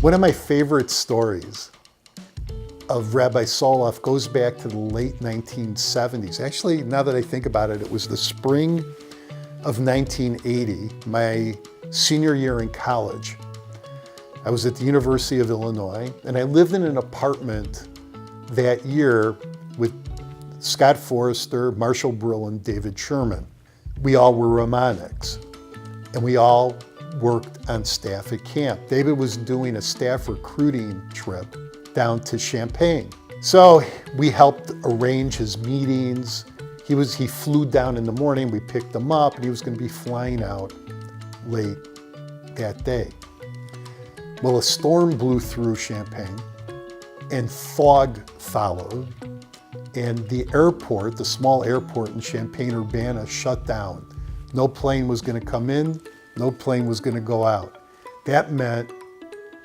One of my favorite stories of Rabbi Soloff goes back to the late 1970s. Actually, now that I think about it, it was the spring of 1980, my senior year in college. I was at the University of Illinois, and I lived in an apartment that year with Scott Forrester, Marshall Brill, and David Sherman. We all were Ramonics, and we all worked on staff at camp. David was doing a staff recruiting trip down to Champaign. So we helped arrange his meetings. He flew down in the morning, we picked him up, and he was going to be flying out late that day. Well, a storm blew through Champaign and fog followed, and the airport, the small airport in Champaign Urbana, shut down. No plane was going to come in, no plane was going to go out. That meant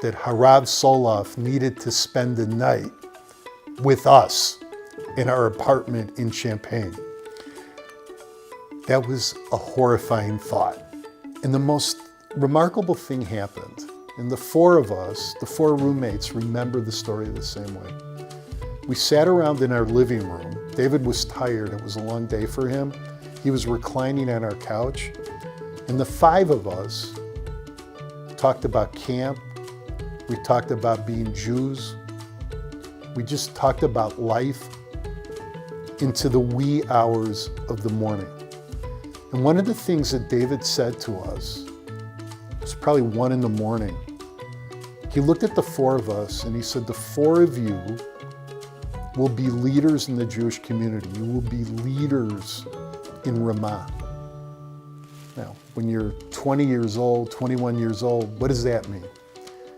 that Harav Soloff needed to spend the night with us in our apartment in Champaign. That was a horrifying thought. And the most remarkable thing happened. And the four of us, the four roommates, remember the story the same way. We sat around in our living room. David was tired. It was a long day for him. He was reclining on our couch. And the five of us talked about camp. We talked about being Jews. We just talked about life into the wee hours of the morning. And one of the things that David said to us, it was probably 1 a.m, he looked at the four of us and he said, the four of you will be leaders in the Jewish community. You will be leaders in Ramah. Now, when you're 20 years old, 21 years old, what does that mean?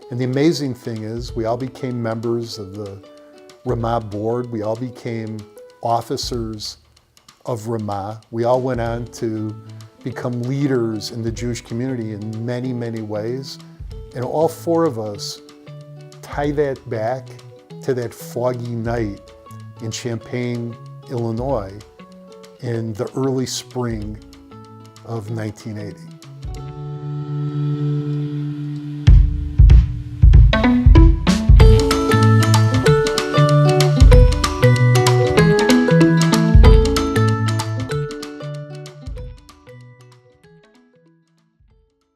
And the amazing thing is we all became members of the Ramah board. We all became officers of Ramah. We all went on to become leaders in the Jewish community in many, many ways. And all four of us tie that back to that foggy night in Champaign, Illinois in the early spring of 1980.